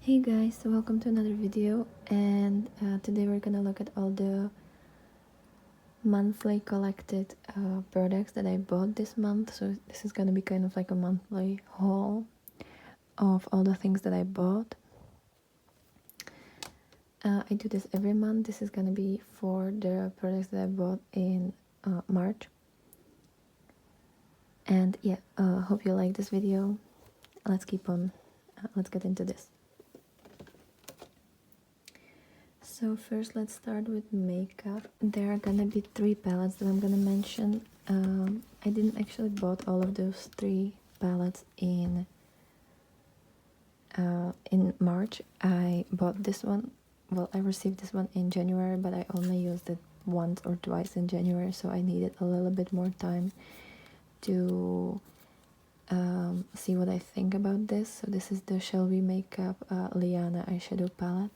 Hey guys, so welcome to another video, and today we're gonna look at all the monthly collected products that I bought this month. So this is gonna be kind of like a monthly haul of all the things that I bought. I do this every month. This is gonna be for the products that I bought in March. And yeah, hope you like this video. Let's keep on, let's get into this. So first let's start with makeup. There are gonna be 3 palettes that I'm gonna mention. I didn't actually bought all of those 3 palettes in March. I bought this one, well, I received this one in January, but I only used it once or twice in January, so I needed a little bit more time to see what I think about this. So this is the Shall We Makeup Liana eyeshadow palette.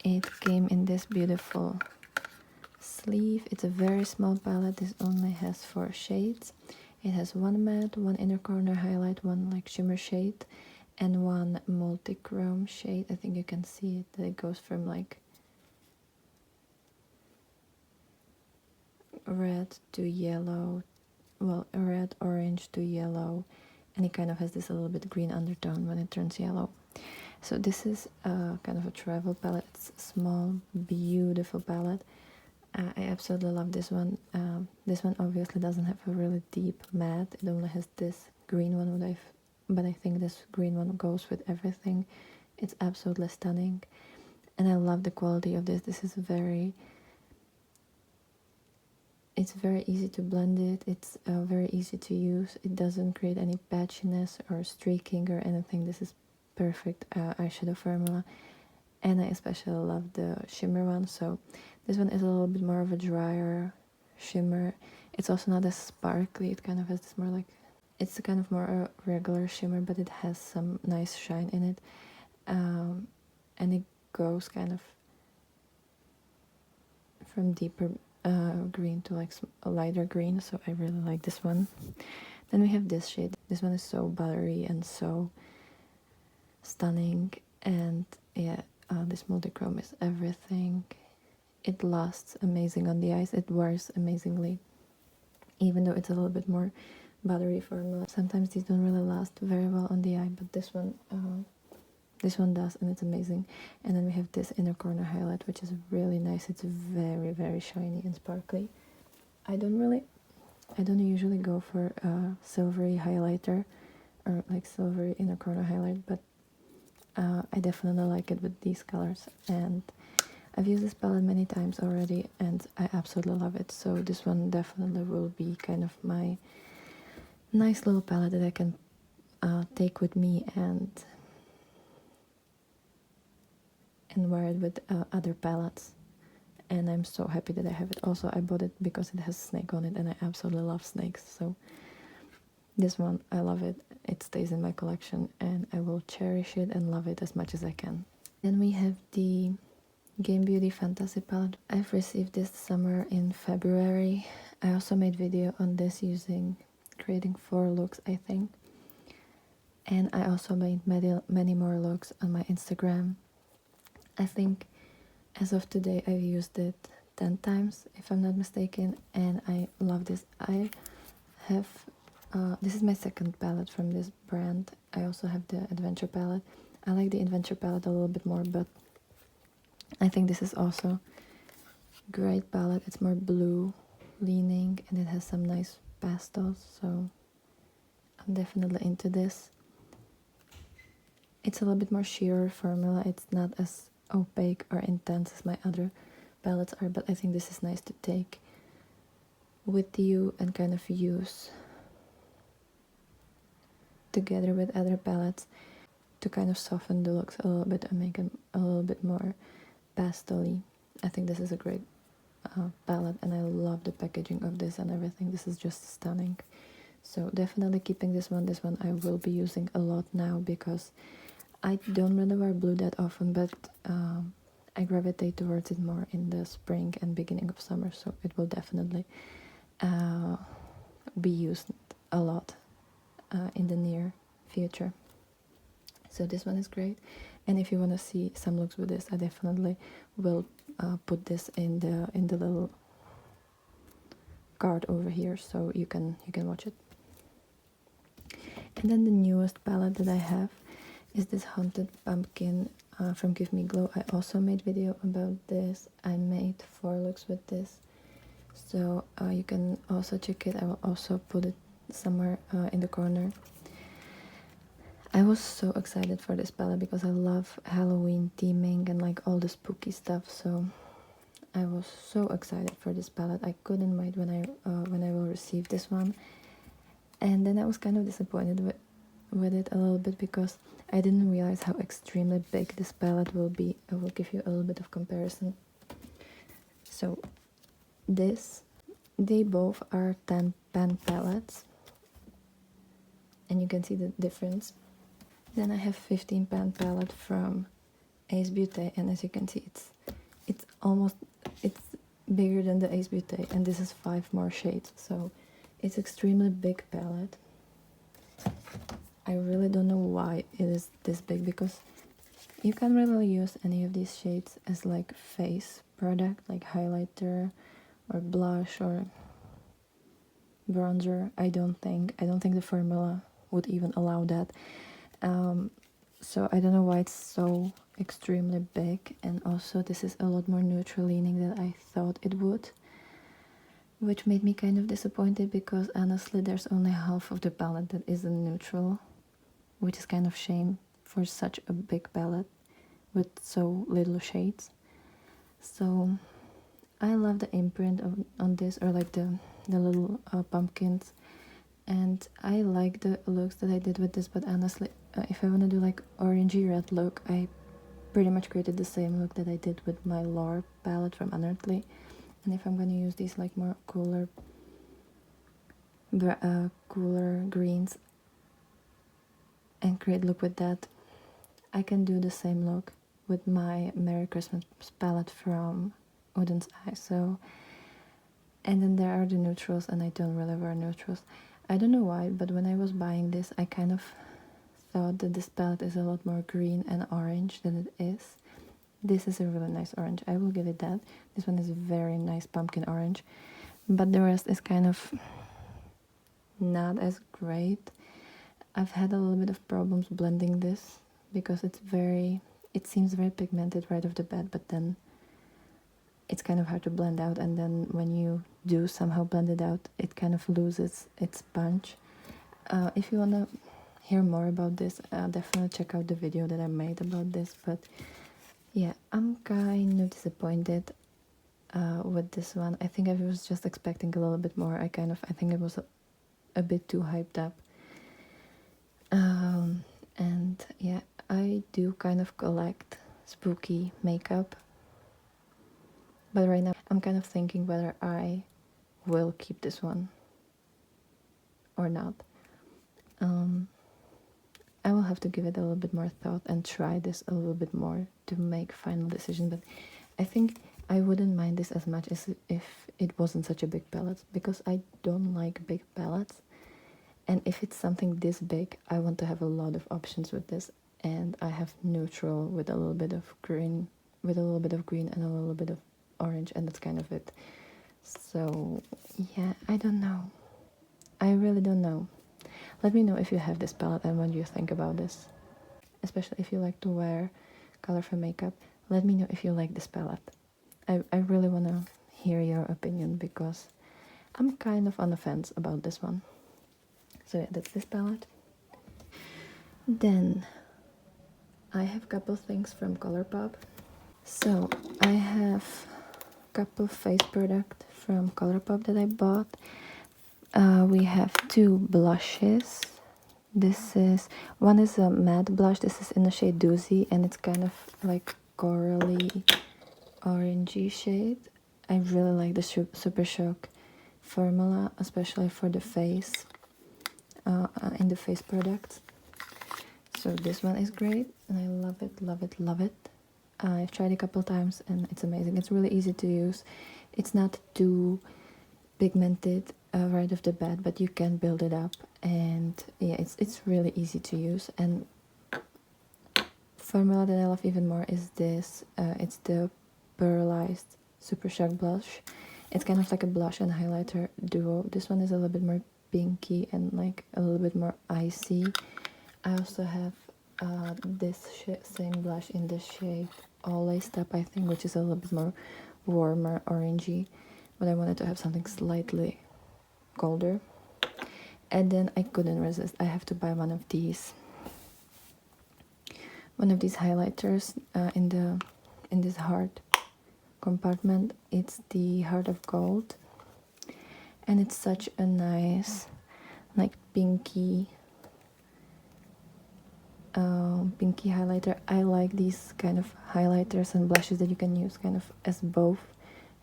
It came in this beautiful sleeve. It's a very small palette. This only has 4 shades. It has 1 matte, 1 inner corner highlight, 1 like shimmer shade, and 1 multi-chrome shade. I think you can see it, that it goes from like red to yellow, well, red, orange to yellow, and it kind of has this a little bit green undertone when it turns yellow. So this is kind of a travel palette. It's a small, beautiful palette. I absolutely love this one. This one obviously doesn't have a really deep matte. It only has this green one, but I think this green one goes with everything. It's absolutely stunning, and I love the quality of this. This is it's very easy to blend it. It's very easy to use. It doesn't create any patchiness or streaking or anything. This is perfect eyeshadow formula, and I especially love the shimmer one. So this one is a little bit more of a drier shimmer. It's also not as sparkly. It kind of has this more like, it's kind of more a regular shimmer, but it has some nice shine in it, and it goes kind of from deeper green to like a lighter green, so I really like this one. Then we have this shade. This one is so buttery and so stunning, and yeah, this multi-chrome is everything. It lasts amazing on the eyes. It wears amazingly, even though it's a little bit more buttery formula. Sometimes these don't really last very well on the eye, but this one does, and it's amazing. And then we have this inner corner highlight, which is really nice. It's very, very shiny and sparkly. I don't usually go for a silvery highlighter or like silvery inner corner highlight, but I definitely like it with these colors, and I've used this palette many times already and I absolutely love it. So this one definitely will be kind of my nice little palette that I can take with me and wear it with other palettes. And I'm so happy that I have it. Also, I bought it because it has snake on it, and I absolutely love snakes. So this one, I love it. It stays in my collection, and I will cherish it and love it as much as I can. Then we have the Game Beauty Fantasy palette. I've received this summer in February. I also made video on this creating 4 looks, I think. And I also made many more looks on my Instagram. I think as of today I've used it 10 times, if I'm not mistaken, and I love this. I have this is my second palette from this brand. I also have the Adventure palette. I like the Adventure palette a little bit more, but I think this is also great palette. It's more blue leaning, and it has some nice pastels, so I'm definitely into this. It's a little bit more sheer formula. It's not as opaque or intense as my other palettes are, but I think this is nice to take with you and kind of use together with other palettes to kind of soften the looks a little bit and make them a little bit more pastel-y. I think this is a great palette, and I love the packaging of this and everything. This is just stunning. So definitely keeping this one. This one I will be using a lot now because I don't really wear blue that often, but I gravitate towards it more in the spring and beginning of summer, so it will definitely be used a lot in the near future. So this one is great. And if you want to see some looks with this, I definitely will put this in the little card over here, so you can watch it. And then the newest palette that I have is this Haunted Pumpkin from Give Me Glow. I also made video about this. I made 4 looks with this, so you can also check it. I will also put it somewhere in the corner. I was so excited for this palette because I love Halloween theming and like all the spooky stuff, so I was so excited for this palette. I couldn't wait when I will receive this one. And then I was kind of disappointed with it a little bit because I didn't realize how extremely big this palette will be. I will give you a little bit of comparison. So they both are 10 pan palettes, and you can see the difference. Then I have 15 pan palette from Ace Beauté, and as you can see, it's bigger than the Ace Beauté, and this is 5 more shades, so it's extremely big palette. I really don't know why it is this big, because you can really use any of these shades as like face product, like highlighter or blush or bronzer. I don't think the formula would even allow that. So I don't know why it's so extremely big, and also this is a lot more neutral leaning than I thought it would, which made me kind of disappointed because honestly there's only half of the palette that isn't neutral, which is kind of shame for such a big palette with so little shades. So I love the imprint on this, or like the little pumpkins, and I like the looks that I did with this, but honestly if I want to do like orangey red look, I pretty much created the same look that I did with my Lore palette from Unearthly. And if I'm going to use these like more cooler greens and create look with that, I can do the same look with my Merry Christmas palette from Odin's Eye. So, and then there are the neutrals, and I don't really wear neutrals. I don't know why, but when I was buying this, I kind of thought that this palette is a lot more green and orange than it is. This is a really nice orange, I will give it that. This one is a very nice pumpkin orange, but the rest is kind of not as great. I've had a little bit of problems blending this because it seems very pigmented right off the bat, but then it's kind of hard to blend out, and then when you do somehow blend it out, it kind of loses its punch. If you want to hear more about this, definitely check out the video that I made about this. But yeah, I'm kind of disappointed with this one. I think I was just expecting a little bit more. I think it was a bit too hyped up. And yeah, I do kind of collect spooky makeup, but right now I'm kind of thinking whether I will keep this one or not. I will have to give it a little bit more thought and try this a little bit more to make final decision, but I think I wouldn't mind this as much as if it wasn't such a big palette, because I don't like big palettes, and if it's something this big, I want to have a lot of options with this, and I have neutral with a little bit of green, and a little bit of orange, and that's kind of it. So yeah, I don't know. I really don't know. Let me know if you have this palette and what you think about this. Especially if you like to wear colorful makeup. Let me know if you like this palette. I really want to hear your opinion because I'm kind of on the fence about this one. So yeah, that's this palette. Then I have a couple things from Colourpop. So I have a couple face products from Colourpop that I bought. We have 2 blushes. One is a matte blush. This is in the shade Doozy, and it's kind of like corally orangey shade. I really like the Super Shock formula, especially for the face, in the face products. So this one is great, and I love it, love it, love it. I've tried it a couple times, and it's amazing. It's really easy to use. It's not too pigmented right off the bat, but you can build it up, and yeah, it's really easy to use. And formula that I love even more is this. It's the Pearlized Super Shock Blush. It's kind of like a blush and highlighter duo. This one is a little bit more pinky and like a little bit more icy. I also have this same blush in the shade All Laced Up, I think, which is a little bit more warmer, orangey. But I wanted to have something slightly colder. And then I couldn't resist. I have to buy one of these highlighters in this heart compartment. It's the Heart of Gold, and it's such a nice, like pinky highlighter. I like these kind of highlighters and blushes that you can use kind of as both,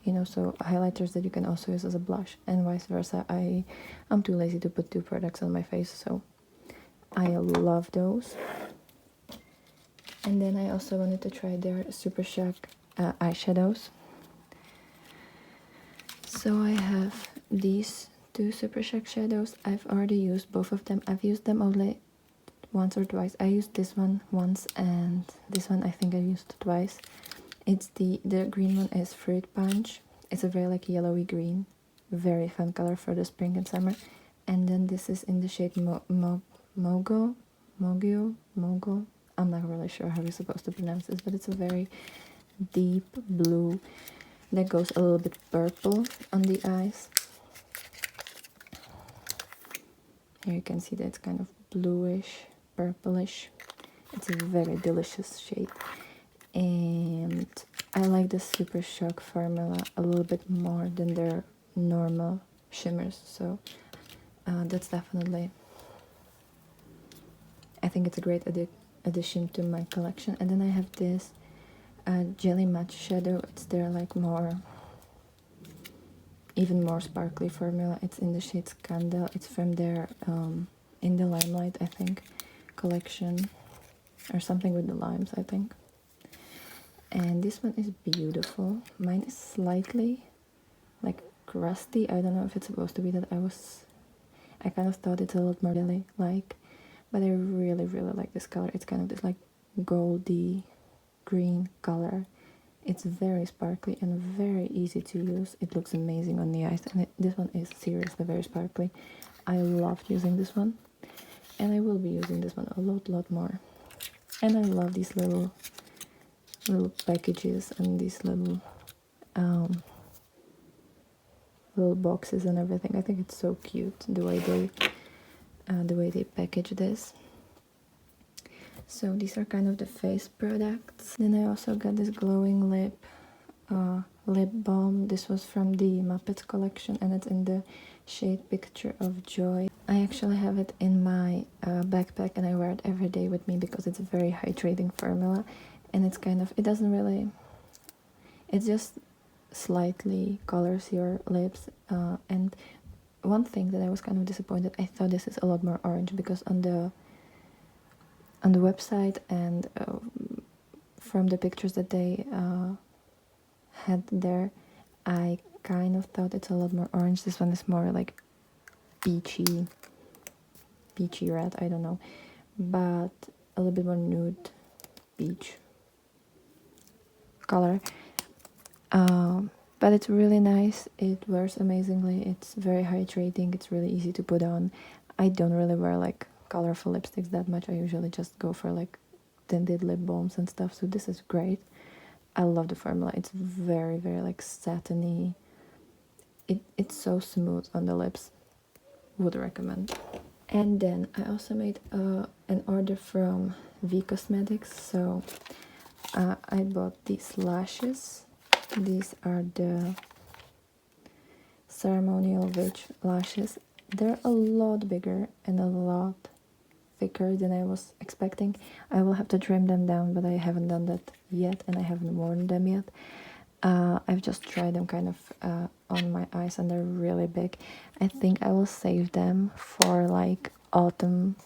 you know, so highlighters that you can also use as a blush, and vice versa. I'm too lazy to put two products on my face, so I love those. And then I also wanted to try their Super Shock eyeshadows. So I have these two Super Shock shadows. I've already used both of them. I've used them only once or twice. I used this one once, and this one I think I used twice. It's the green one is Fruit Punch. It's a very like yellowy green, very fun color for the spring and summer. And then this is in the shade Mogo. I'm not really sure how you're supposed to pronounce this, but it's a very deep blue that goes a little bit purple on the eyes. Here you can see that it's kind of bluish, purplish. It's a very delicious shade. And I like the Super Shock formula a little bit more than their normal shimmers, so that's definitely, I think it's a great addition to my collection. And then I have this Jelly Matte Shadow. It's their like even more sparkly formula. It's in the shade Scandal. It's from their In the Limelight, I think, collection, or something with the limes, I think. And this one is beautiful. Mine is slightly like crusty. I don't know if it's supposed to be that. I kind of thought it's a lot more jelly like, but I really like this color. It's kind of this like goldy green color. It's very sparkly and very easy to use. It looks amazing on the eyes, and this one is seriously very sparkly. I loved using this one, and I will be using this one a lot more. And I love these little packages and these little boxes and everything. I think it's so cute the way they package this. So these are kind of the face products. Then I also got this glowing lip balm. This was from the Muppets collection, and it's in the shade Picture of Joy. I actually have it in my backpack, and I wear it every day with me because it's a very hydrating formula, and it's kind of, it just slightly colors your lips. And one thing that I was kind of disappointed, I thought this is a lot more orange, because on the website and from the pictures that they had there, I kind of thought it's a lot more orange. This one is more like peachy red, I don't know, but a little bit more nude peach color. But it's really nice. It wears amazingly. It's very hydrating. It's really easy to put on. I don't really wear like colorful lipsticks that much. I usually just go for like tinted lip balms and stuff, so this is great. I love the formula. It's very like satiny. It's so smooth on the lips. Would recommend. And then I also made an order from V Cosmetics, so I bought these lashes. These are the Ceremonial Witch lashes. They're a lot bigger and a lot thicker than I was expecting. I will have to trim them down, but I haven't done that yet, and I haven't worn them yet. I've just tried them kind of on my eyes, and they're really big. I think I will save them for like autumn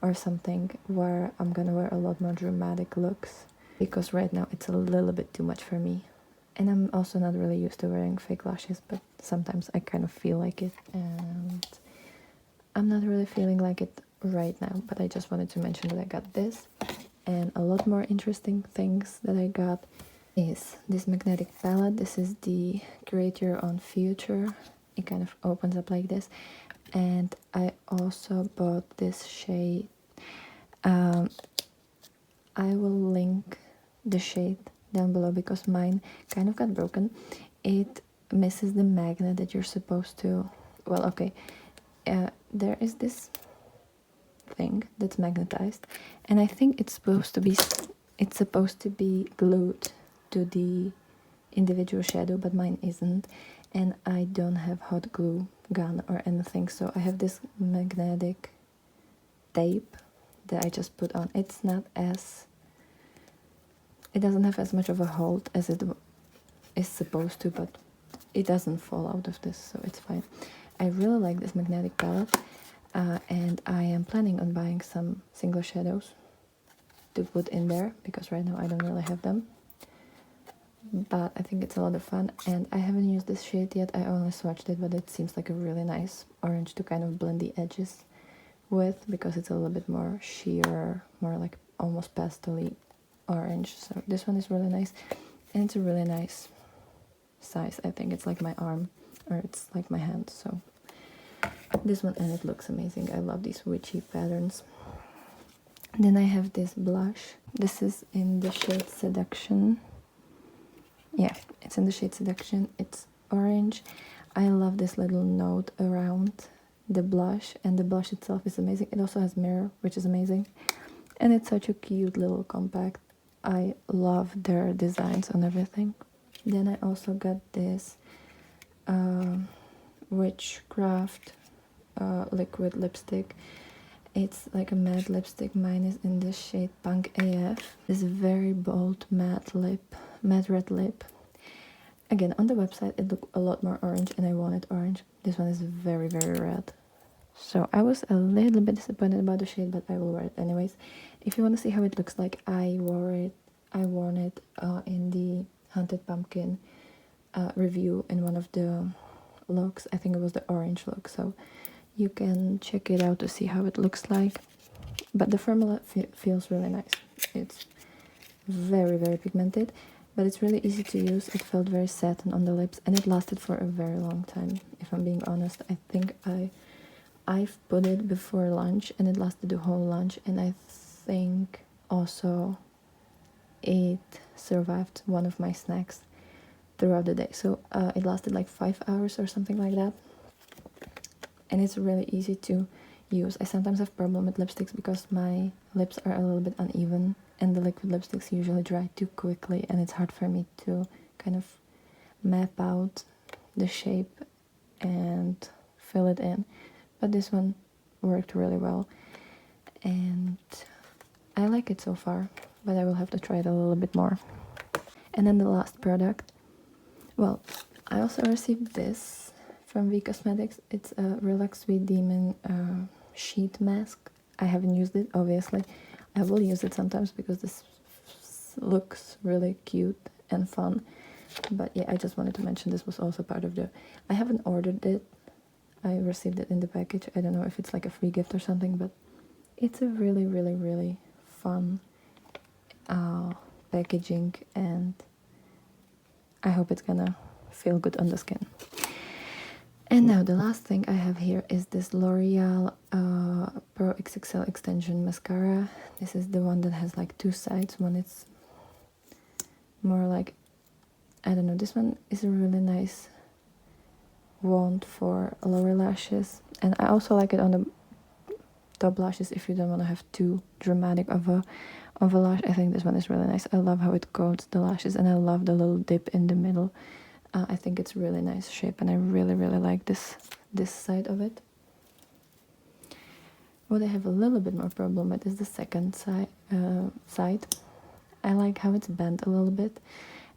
or something, where I'm gonna wear a lot more dramatic looks, because right now it's a little bit too much for me. And I'm also not really used to wearing fake lashes, but sometimes I kind of feel like it, and I'm not really feeling like it right now, but I just wanted to mention that I got this. And a lot more interesting things that I got is this magnetic palette. This is the Create Your Own Future. It kind of opens up like this. And I also bought this shade. I will link the shade down below because mine kind of got broken. It misses the magnet that you're supposed to, well, okay, there is this thing that's magnetized, and I think it's supposed to be glued to the individual shadow, but mine isn't, and I don't have hot glue gun or anything, so I have this magnetic tape that I just put on. It doesn't have as much of a hold as it is supposed to, but it doesn't fall out of this, so it's fine. I really like this magnetic palette, and I am planning on buying some single shadows to put in there because right now I don't really have them, but I think it's a lot of fun. And I haven't used this shade yet, I only swatched it, but it seems like a really nice orange to kind of blend the edges with, because it's a little bit more sheer, more like almost pastel-y orange. So this one is really nice, and it's a really nice size. I think it's like my arm, or it's like my hand. So this one, and it looks amazing. I love these witchy patterns. Then I have this blush. This is in the shade Seduction. Yeah, it's in the shade Seduction. It's orange. I love this little note around the blush, and the blush itself is amazing. It also has mirror, which is amazing, and it's such a cute little compact. I love their designs on everything. Then I also got this Witchcraft liquid lipstick. It's like a matte lipstick. Mine is in the shade Punk AF. This very bold matte red lip. Again, on the website it looked a lot more orange, and I wanted orange. This one is very, very red. So I was a little bit disappointed about the shade, but I will wear it anyways. If you want to see how it looks like, I worn it in the Haunted Pumpkin review in one of the looks. I think it was the orange look, so you can check it out to see how it looks like. But the formula feels really nice. It's very, very pigmented, but it's really easy to use. It felt very satin on the lips, and it lasted for a very long time, if I'm being honest. I think I've put it before lunch, and it lasted the whole lunch, and I think also it survived one of my snacks throughout the day. So it lasted like 5 hours or something like that, and it's really easy to use. I sometimes have problem with lipsticks because my lips are a little bit uneven, and the liquid lipsticks usually dry too quickly, and it's hard for me to kind of map out the shape and fill it in. But this one worked really well, and I like it so far, but I will have to try it a little bit more. And then the last product, well, I also received this from V Cosmetics. It's a Relax Sweet Demon sheet mask. I haven't used it, obviously. I will use it sometimes because this looks really cute and fun. But yeah, I just wanted to mention this was also part of the... I haven't ordered it. I received it in the package. I don't know if it's like a free gift or something, but it's a really, really, really fun packaging, and I hope it's gonna feel good on the skin. And now the last thing I have here is this L'Oreal Pro XXL Extension mascara. This is the one that has like two sides. One is more like, I don't know, this one is a really nice wand for lower lashes, and I also like it on the top lashes if you don't want to have too dramatic of a lash. I think this one is really nice. I love how it coats the lashes, and I love the little dip in the middle. I think it's really nice shape, and I really, really like this side of it. What I have a little bit more problem with is the second side. I like how it's bent a little bit,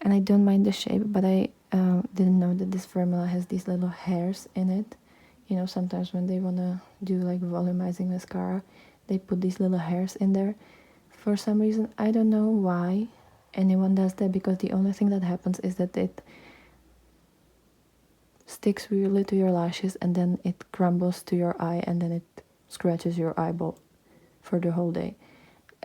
and I don't mind the shape, but I didn't know that this formula has these little hairs in it. You know, sometimes when they want to do like volumizing mascara, they put these little hairs in there. For some reason, I don't know why anyone does that, because the only thing that happens is that it sticks really to your lashes, and then it crumbles to your eye, and then it scratches your eyeball for the whole day.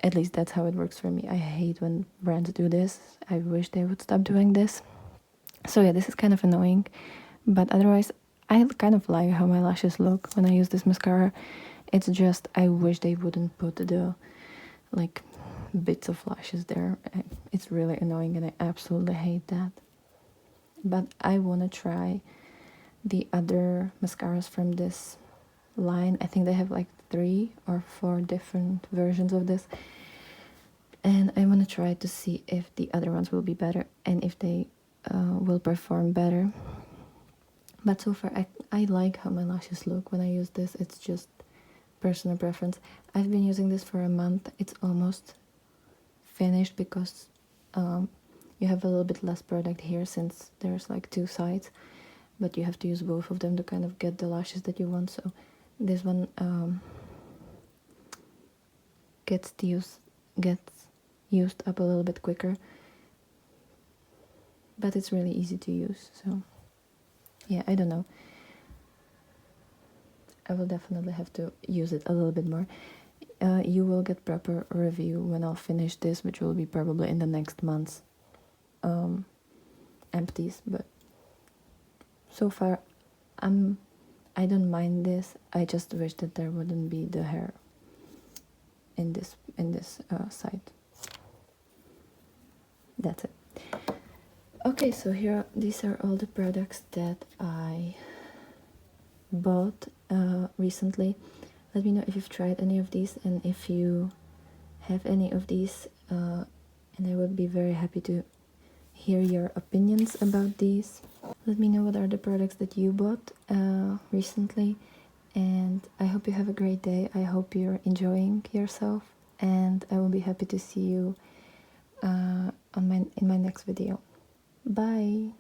At least that's how it works for me. I hate when brands do this. I wish they would stop doing this. So yeah, this is kind of annoying, but otherwise I kind of like how my lashes look when I use this mascara. It's just I wish they wouldn't put the like bits of lashes there. It's really annoying and I absolutely hate that. But I want to try the other mascaras from this line. I think they have like 3 or 4 different versions of this, and I want to try to see if the other ones will be better and if they will perform better. But so far I like how my lashes look when I use this. It's just personal preference. I've been using this for a month. It's almost finished because you have a little bit less product here since there's like 2 sides, but you have to use both of them to kind of get the lashes that you want. So this one gets used up a little bit quicker, but it's really easy to use. So yeah, I don't know. I will definitely have to use it a little bit more. You will get proper review when I'll finish this, which will be probably in the next month's empties. But so far, I don't mind this. I just wish that there wouldn't be the hair in this side. That's it. Okay, so these are all the products that I bought recently. Let me know if you've tried any of these and if you have any of these, and I would be very happy to hear your opinions about these. Let me know what are the products that you bought recently, and I hope you have a great day. I hope you're enjoying yourself, and I will be happy to see you in my next video. Bye!